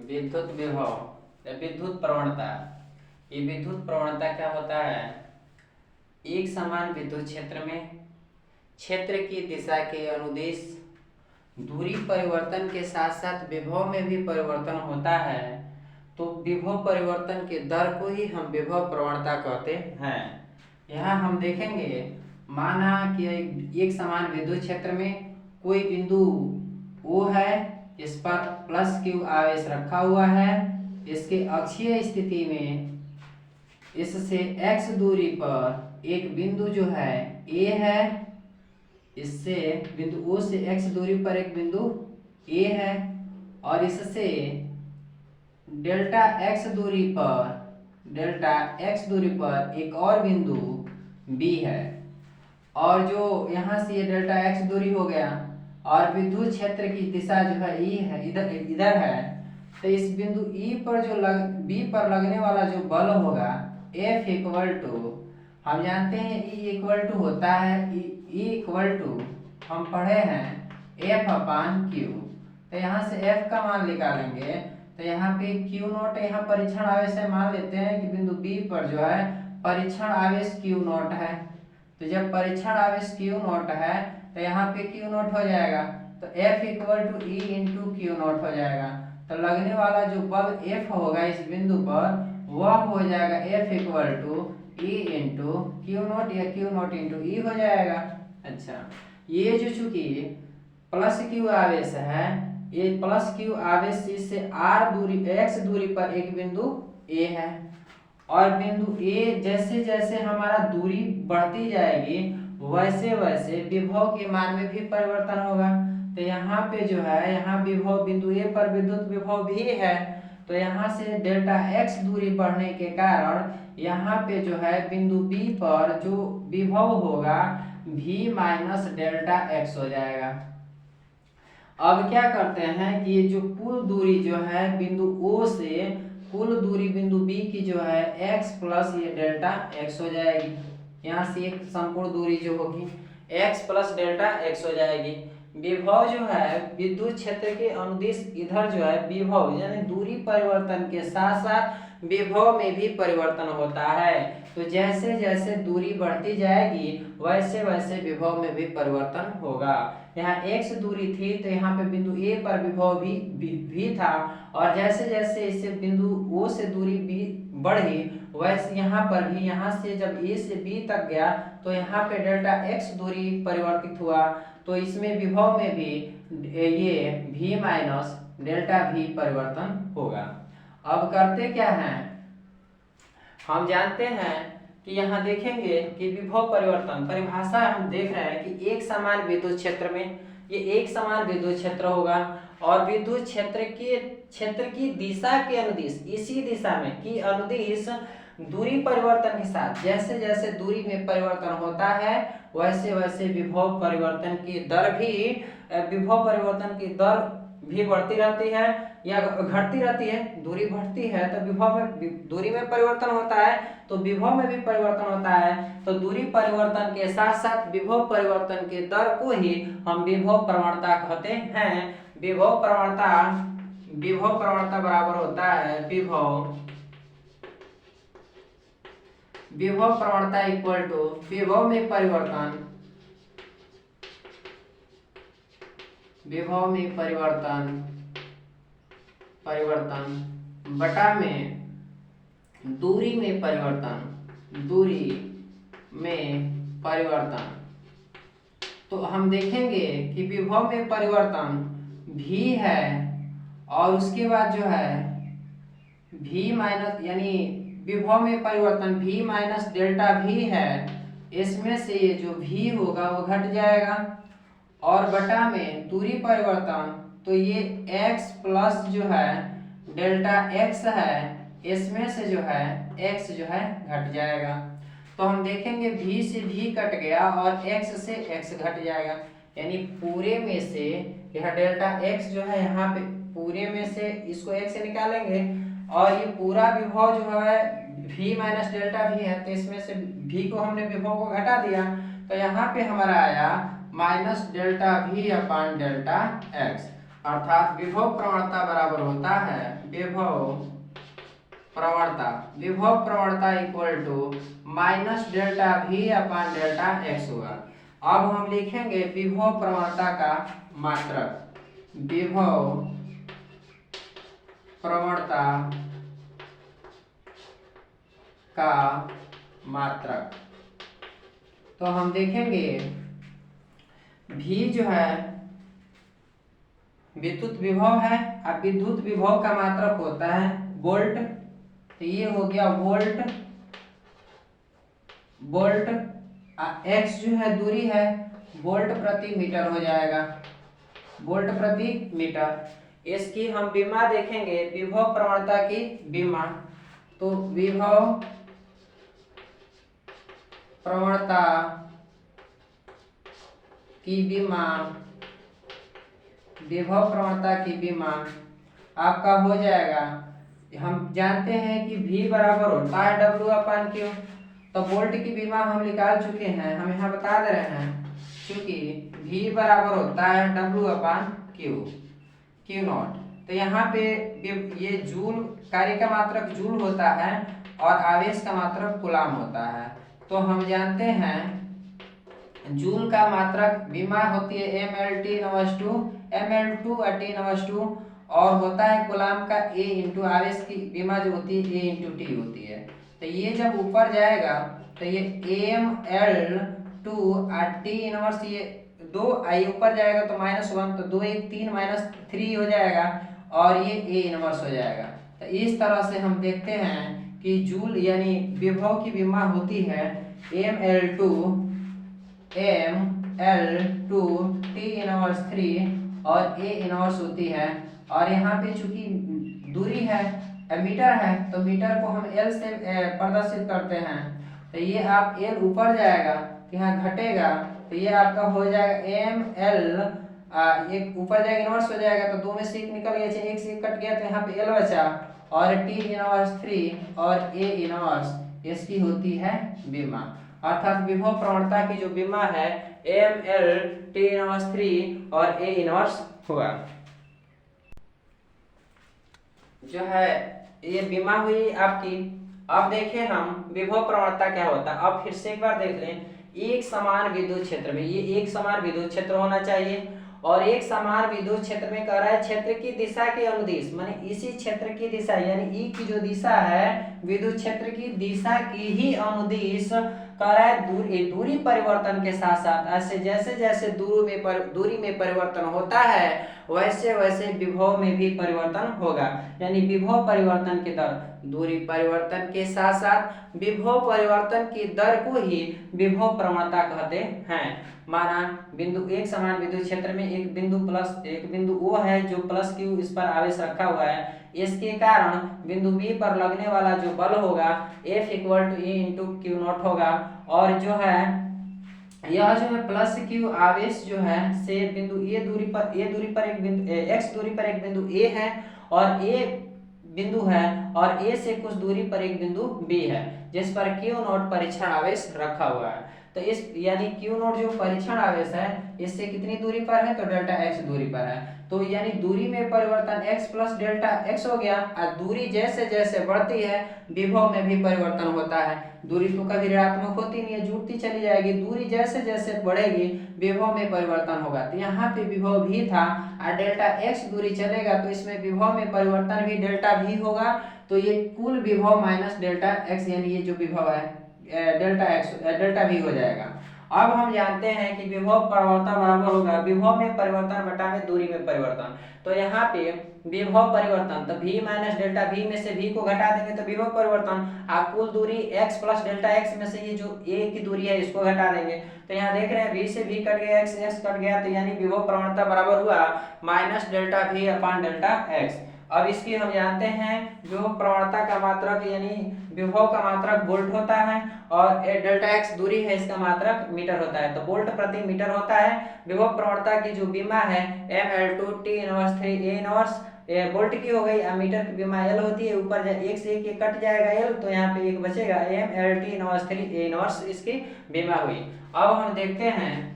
विद्युत विभव या विद्युत प्रवणता। ये विद्युत प्रवणता क्या होता है? एक समान विद्युत क्षेत्र में क्षेत्र की दिशा के अनुदिश दूरी परिवर्तन के साथ साथ विभव में भी परिवर्तन होता है, तो विभव परिवर्तन के दर को ही हम विभव प्रवणता कहते हैं। यहाँ हम देखेंगे, माना कि एक समान विद्युत क्षेत्र में कोई बिंदु O है, इस पर प्लस Q आवेश रखा हुआ है। इसके अक्षीय स्थिति में इससे x दूरी पर एक बिंदु जो है A है, इससे बिंदु O से x दूरी पर एक बिंदु A है, और इससे डेल्टा x दूरी पर एक और बिंदु B है। और जो यहाँ से ये डेल्टा x दूरी हो गया और विद्युत क्षेत्र की दिशा जो है E है, इधर है, तो इस बिंदु E पर जो B पर लगने वाला जो बल होगा F इक्वल टू, हम जानते हैं E इक्वल टू होता है, E इक्वल टू हम पढ़े हैं F अपान Q। तो यहाँ से F का मान निकालेंगे, तो यहाँ पे Q नॉट यहाँ परीक्षण आवेश है, मान लेते हैं कि बिंदु B पर जो है परीक्षण आवेश Q नॉट है। तो जब परीक्षण आवेश Q नॉट है तो यहाँ पे Q नॉट हो जाएगा, तो F equal to E into Q naught हो जाएगा। तो लगने वाला जो बल F होगा इस बिंदु पर वह हो जाएगा F equal to E into Q naught या Q नॉट इंटू E हो जाएगा। अच्छा, ये जो चूंकि प्लस Q आवेश है, ये प्लस Q आवेश इससे x दूरी पर एक बिंदु A है, और बिंदु A जैसे जैसे हमारा दूरी बढ़ती जाएगी वैसे वैसे विभव के मान में भी परिवर्तन होगा। तो यहाँ पे जो है, यहाँ विभव बिंदु A पर विद्युत विभव भी है, तो यहाँ से डेल्टा x दूरी बढ़ने के कारण यहाँ पे जो है बिंदु B पर जो विभव होगा V माइनस डेल्टा x हो जाएगा। अब क्या करते हैं कि ये जो कुल दूरी जो है बिंदु O से कुल दूरी बिंदु B की जो है x प्लस ये डेल्टा x हो जाएगी। यहाँ से एक संपूर्ण दूरी जो होगी x प्लस डेल्टा x हो जाएगी। विभव जो है विद्युत क्षेत्र के अनुदिश इधर जो है विभव यानी दूरी परिवर्तन के साथ साथ विभव में भी परिवर्तन होता है। तो जैसे जैसे दूरी बढ़ती जाएगी वैसे वैसे विभव में भी परिवर्तन होगा। यहाँ x दूरी थी तो यहाँ पे बिंदु A पर विभव भी था, और जैसे जैसे इससे बिंदु O से दूरी B बढ़ी वैसे यहाँ पर भी, यहाँ से जब A से B तक गया तो यहाँ पे डेल्टा x दूरी परिवर्तित हुआ, तो इसमें विभव में भी ये V माइनस डेल्टा V परिवर्तन होगा। अब करते क्या हैं, हम जानते हैं कि यहाँ देखेंगे कि विभव परिवर्तन परिभाषा हम देख रहे हैं कि एक समान विद्युत क्षेत्र में ये एक समान विद्युत क्षेत्र होगा, और विद्युत क्षेत्र की दिशा के अनुदिश, इसी दिशा में की अनुदिश दूरी परिवर्तन के साथ जैसे जैसे दूरी में परिवर्तन होता है वैसे वैसे विभव परिवर्तन की दर भी बढ़ती रहती है या घटती रहती है। दूरी बढ़ती है तो विभव में दूरी में परिवर्तन होता है, तो विभव में भी परिवर्तन होता है। तो दूरी परिवर्तन के साथ साथ विभव परिवर्तन के दर को ही हम विभव प्रवणता कहते हैं। विभव प्रवणता बराबर होता है विभव प्रवणता इक्वल टू विभव में परिवर्तन बटा में दूरी में परिवर्तन। तो हम देखेंगे कि विभव में परिवर्तन V है, और उसके बाद जो है V माइनस यानी विभव में परिवर्तन V माइनस डेल्टा V है, इसमें से ये जो V होगा वो घट जाएगा, और बटा में दूरी परिवर्तन, तो ये x प्लस जो है डेल्टा x है, इसमें से जो है x जो है घट जाएगा। तो हम देखेंगे V से V कट गया और x से x घट जाएगा, यानी पूरे में से यह डेल्टा x जो है यहाँ पे पूरे में से इसको x से निकालेंगे, और ये पूरा विभव जो है V माइनस डेल्टा V है, तो इसमें से V को हमने विभव को घटा दिया, तो यहाँ पे हमारा आया minus delta V upon delta x। अर्थात विभव प्रवणता बराबर होता है विभव प्रवणता equal to minus delta V upon delta X होगा। अब हम लिखेंगे विभव प्रवणता का मात्रक, विभव प्रवणता का मात्रक। तो हम देखेंगे V जो है विद्युत विभव है, अब विद्युत विभव का मात्रक होता है वोल्ट, तो ये हो गया वोल्ट। x जो है दूरी है, वोल्ट प्रति मीटर हो जाएगा, वोल्ट प्रति मीटर। इसकी हम विमा देखेंगे, विभव प्रवणता की विमा, तो विभव प्रवणता की विमा, विभव प्रवणता की विमा आपका हो जाएगा, हम जानते हैं कि V बराबर होता है W अपन Q, तो वोल्ट की विमा हम निकाल चुके हैं, हम यहाँ बता दे रहे हैं, क्योंकि V बराबर होता है W अपन Q नॉट। तो यहाँ पे ये जूल, कार्य का मात्रक जूल होता है और आवेश का मात्रक कूलाम होता है। तो हम जानते हैं जूल का मात्रक विमा होती है mL/T/2 और होता है कूलाम का A इंटू आवेश की विमा जो होती है A इंटू टी होती है। तो ये जब ऊपर जाएगा तो ये mL/T इनवर्स, ये 2 आई ऊपर जाएगा तो -1, तो 2 1 3 -3 हो जाएगा और ये A इनवर्स हो जाएगा। तो इस तरह से हम देखते हैं कि जूल यानी विभव की विमा होती है mL/T इनवर्स 3 और A इनवर्स होती है। और यहाँ पे चूंकि दूरी है, मीटर है, तो मीटर को हम L से प्रदर्शित करते हैं। तो ये आप L ऊपर जाएगा तो यहाँ घटेगा, तो ये आपका हो जाएगा mL, एक ऊपर जाएगा इनवर्स हो जाएगा, तो 2 में से 1 निकल गया, 1 से 1 कट गया, तो यहाँ पे L बचा और T इनवर्स 3 और A इनवर्स, इसकी होती है विमा। अर्थात विभव प्रवणता की जो विमा है mL/T इनवर्स 3 और A इनवर्स हुआ, जो है ये विमा हुई आपकी। अब देखें हम विभव प्रवणता क्या होता है, अब फिर से एक बार देख लें। एक समान विद्युत क्षेत्र में, ये एक समान विद्युत क्षेत्र होना चाहिए और एक समान विद्युत क्षेत्र में कह रहा है क्षेत्र की दिशा के अनुदिश, माने इसी क्षेत्र की दिशा यानी ई की जो दिशा है विद्युत क्षेत्र की दिशा की ही अनुदिश कह रहा है दूरी परिवर्तन के साथ साथ ऐसे जैसे जैसे दूरी में परिवर्तन होता है वैसे वैसे विभव में भी परिवर्तन होगा। यानी विभव परिवर्तन की दर, दूरी परिवर्तन के साथ साथ विभव परिवर्तन की दर को ही विभव प्रवणता कहते हैं। माना बिंदु एक समान विद्युत क्षेत्र में एक बिंदु O है जो प्लस Q इस पर आवेश रखा हुआ है, इसके कारण बिंदु B पर लगने वाला जो बल होगा F = E × Q0 होगा। और जो है यह जो है प्लस Q आवेश जो है से बिंदु A दूरी पर एक बिंदु x दूरी पर एक बिंदु A है और A बिंदु है और A से कुछ दूरी पर एक बिंदु B है जिस पर Q0 परीक्षण आवेश रखा हुआ है। तो इस यानी Q0 जो परीक्षण आवेश है इससे कितनी दूरी पर है, तो डेल्टा x दूरी पर है। तो यानी दूरी में परिवर्तन x प्लस डेल्टा x हो गया और दूरी जैसे जैसे बढ़ती है विभव में भी परिवर्तन होता है। दूरी तो कभी ऋणात्मक होती नहीं है, जुड़ती चली जाएगी, दूरी जैसे जैसे बढ़ेगी विभव में परिवर्तन होगा। तो यहाँ पे विभव भी था और डेल्टा x दूरी चलेगा तो इसमें विभव में परिवर्तन भी डेल्टा भी होगा। तो ये कुल विभव माइनस डेल्टा x यानी ये जो विभव है डेल्टा भी हो जाएगा। अब हम जानते हैं कि विभव प्रवणता बराबर होगा विभव में परिवर्तन बटा में दूरी में परिवर्तन। तो यहाँ पे विभव परिवर्तन तो v माइनस डेल्टा v में से v को घटा देंगे तो विभव परिवर्तन, आप कुल दूरी x प्लस डेल्टा x में से ये जो a की दूरी है इसको घटा देंगे। तो यहाँ देख रहे हैं v से v कट गया, x से x कट गया, तो यानी विभव प्रवणता बराबर हुआ minus delta v upon delta x। अब इसकी हम जानते हैं जो प्रवणता का मात्रक यानी विभव का मात्रक वोल्ट होता है और डेल्टा x दूरी है इसका मात्रक मीटर होता है, तो वोल्ट प्रति मीटर होता है। विभव प्रवणता की जो विमा है mL/T inverse 3 A inverse volt की हो गई, मीटर की विमा L होती है, ऊपर 1 से 1 कट जाएगा L, तो यहाँ पे 1 बचेगा mL/T इनवर्स 3 A इनवर्स इसकी विमा हुई। अब हम देखते हैं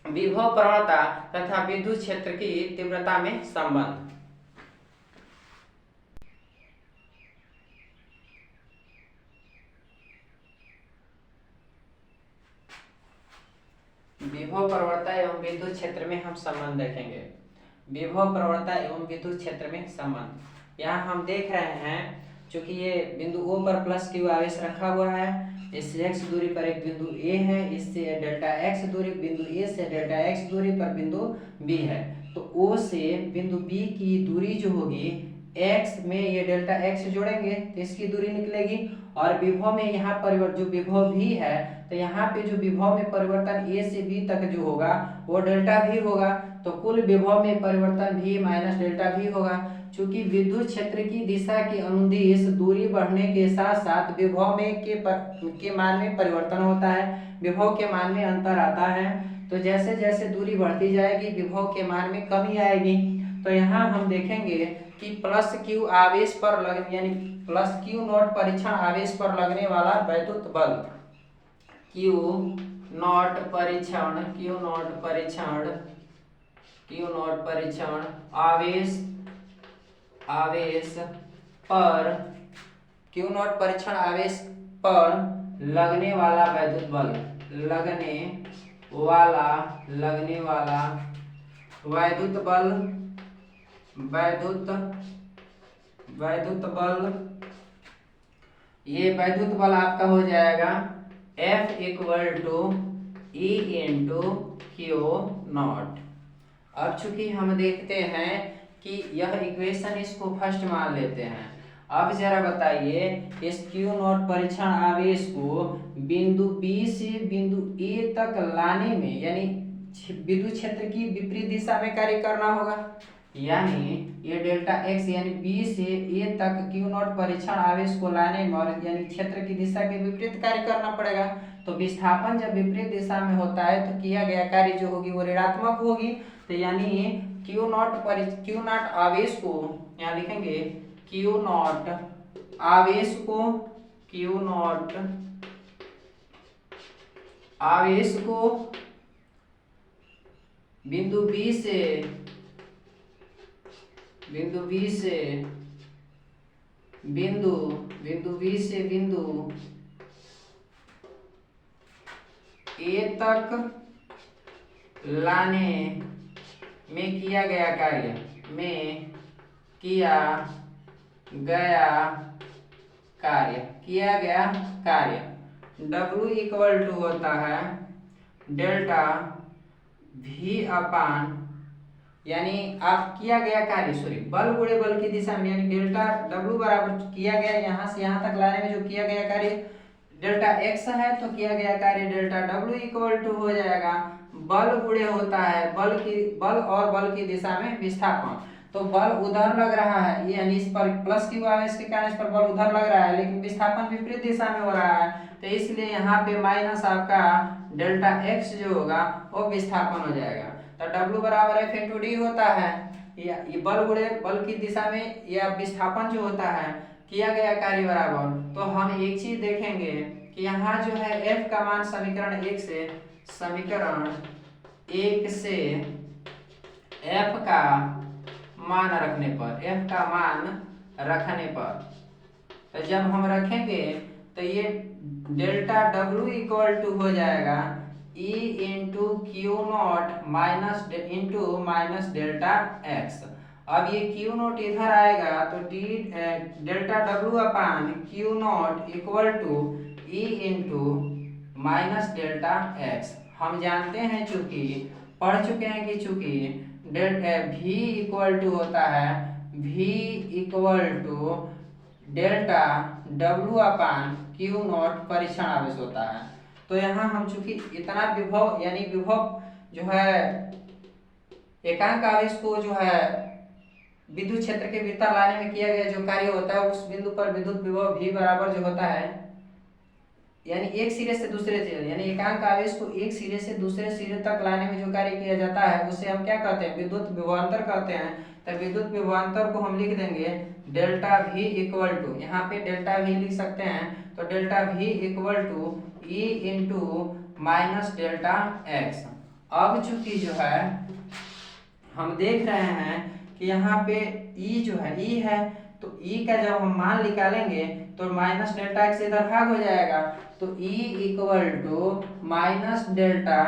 विभव प्रवणता तथा विद्युत क्षेत्र की तीव्रता में संबंध। विभव प्रवणता एवं विद्युत क्षेत्र में हम संबंध देखेंगे। विभव प्रवणता एवं विद्युत क्षेत्र में संबंध। यहाँ हम देख रहे हैं चूंकि ये बिंदु O पर प्लस Q आवेश रखा हुआ है, इससे x दूरी पर एक बिंदु A है, इससे डेल्टा x दूरी बिंदु A से डेल्टा x दूरी पर बिंदु B है। तो O से बिंदु B की दूरी जो होगी x में ये डेल्टा x जोड़ेंगे तो इसकी दूरी निकलेगी, और विभव में यहाँ परिवर्तन जो विभव भी है तो यहाँ पे जो विभव में परिवर्तन A से B तक जो होगा वो डेल्टा V होगा। तो कुल विभव में परिवर्तन V माइनस डेल्टा V होगा। चूंकि विद्युत क्षेत्र की दिशा के अनुदिश दूरी बढ़ने के साथ साथ विभव में के मान में परिवर्तन होता है, विभव के मान में अंतर आता है। तो जैसे जैसे दूरी बढ़ती जाएगी विभव के मान में कमी आएगी। तो यहाँ हम देखेंगे कि प्लस Q आवेश पर लग यानी प्लस Q नॉट परीक्षण आवेश पर लगने वाला वैद्युत बल, Q नॉट परीक्षण आवेश पर लगने वाला वैद्युत बल, ये वैद्युत बल आपका हो जाएगा F = E × Q नॉट। अब चूंकि हम देखते हैं कि यह इक्वेशन इसको फर्स्ट मान लेते हैं। अब जरा बताइए इस Q नॉट परीक्षण आवेश को बिंदु B से बिंदु A तक लाने में यानी विद्युत क्षेत्र की विपरीत दिशा में कार्य करना होगा, यानी ये डेल्टा x यानी B से A तक Q नॉट परीक्षण आवेश को लाने में और यानी क्षेत्र की दिशा के विपरीत कार्य करना पड़ेगा। तो विस्थापन जब विपरीत दिशा में होता है तो किया गया कार्य जो होगी वो ऋणात्मक होगी। तो यानी Q नॉट आवेश को यहाँ लिखेंगे Q नॉट आवेश को बिंदु B से बिंदु A तक लाने में किया गया कार्य W = होता है डेल्टा V अपान यानी आप किया गया कार्य बल गुणे बल की दिशा में, यानी डेल्टा W बराबर किया गया यहाँ से यहाँ तक लाने में जो किया गया कार्य डेल्टा x है, तो किया गया कार्य डेल्टा W = हो जाएगा बल गुणे होता है बल और बल की दिशा में विस्थापन। तो बल उधर लग रहा है यानी इस पर प्लस Q आवेश के कारण इस पर बल उधर लग रहा है, लेकिन विस्थापन विपरीत दिशा में हो रहा है, तो इसलिए यहाँ पे माइनस आपका डेल्टा x जो होगा वो विस्थापन हो जाएगा। तो W = F × D होता है, ये बल गुणे बल की दिशा में या विस्थापन जो होता है किया गया कार्य बराबर। तो हम एक चीज देखेंगे कि यहाँ जो है F का मान समीकरण 1 से F का मान रखने पर तो जब हम रखेंगे तो ये डेल्टा W = हो जाएगा E × Q not minus delta x। अब ये Q नॉट इधर आएगा तो delta W upon Q not = E × minus delta x। हम जानते हैं पढ़ चुके हैं कि चूंकि V = होता है delta W upon Q not परीक्षण आवेश होता है। तो यहाँ हम चूंकि इतना विभव यानी विभव जो है एकांक आवेश को जो है विद्युत क्षेत्र के भीतर लाने में किया गया जो कार्य होता है उस बिंदु पर विद्युत विभव V बराबर जो होता है यानी एक सिरे से दूसरे सिरे यानी एकांक आवेश को एक सिरे से दूसरे सिरे तक लाने में जो कार्य किया जाता है उसे हम क्या कहते हैं, विद्युत विभवांतर कहते हैं। तो विद्युत विभवांतर को हम लिख देंगे डेल्टा V = यहाँ पे डेल्टा V लिख सकते हैं, तो delta V = E × minus delta x। अब चूंकि जो है हम देख रहे हैं कि यहाँ पे ई जो है ई है, तो ई का जब हम मान निकालेंगे तो माइनस डेल्टा एक्स इधर भाग हो जाएगा, तो E equal to minus delta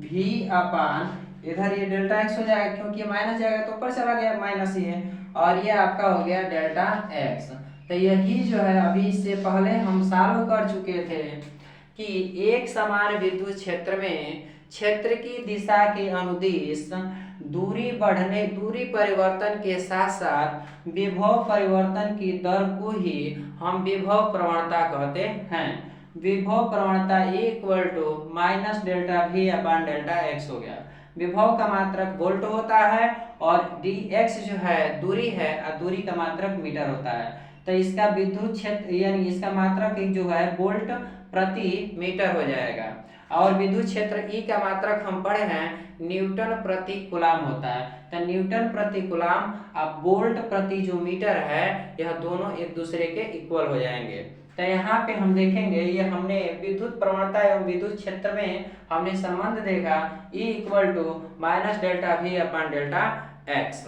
V upon इधर ये डेल्टा एक्स हो जाएगा, क्योंकि ये माइनस जाएगा तो ऊपर चला गया माइनस ही है, और ये आपका हो गया डेल्टा एक्स। तो यही जो है अभी इससे पहले हम सॉल्व कर चुके थे कि एक समान विद्युत क्षेत्र में क्षेत्र की दिशा के अनुदिश दूरी परिवर्तन के साथ साथ विभव परिवर्तन की दर को ही हम विभव प्रवणता कहते हैं। विभव प्रवणता equal to minus delta V upon delta x हो गया। विभव का मात्रक वोल्ट होता है और dx जो है दूरी है और दूरी का मात्रक मीटर होता है, तो इसका विद्युत क्षेत्र यानी इसका मात्रक जो है वोल्ट प्रति मीटर हो जाएगा, और विद्युत क्षेत्र ई का मात्रक हम पढ़े हैं न्यूटन प्रति कूलाम होता है। तो न्यूटन प्रति कूलाम अब वोल्ट प्रति जो मीटर है यह दोनों एक दूसरे के इक्वल हो जाएंगे। तो यहाँ पे हम देखेंगे ये हमने विद्युत प्रवणता एवं विद्युत क्षेत्र में हमने संबंध देखा E equal to minus delta V upon delta x.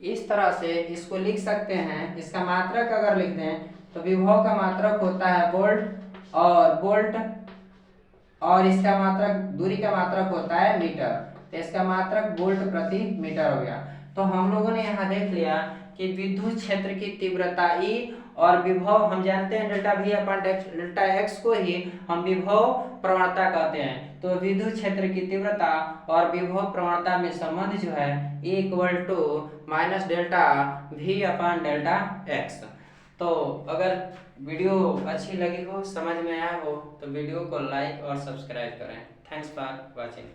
इस तरह से इसको लिख सकते हैं। इसका मात्रक अगर लिख दें तो विभव का मात्रक होता है वोल्ट और इसका मात्रक दूरी का मात्रक होता है मीटर, तो इसका मात्रक वोल्ट प्रति मीटर हो गया। तो हम लोगों ने यहाँ देख लिया कि विद्युत क्षेत्र की तीव्रता E और विभव हम जानते हैं delta V upon delta x को ही हम विभव प्रवणता कहते हैं। तो विद्युत क्षेत्र की तीव्रता और विभव प्रवणता में संबंध जो है E equal to minus delta V upon delta x. तो अगर वीडियो अच्छी लगी हो, समझ में आया हो, तो वीडियो को लाइक और सब्सक्राइब करें। Thanks for watching.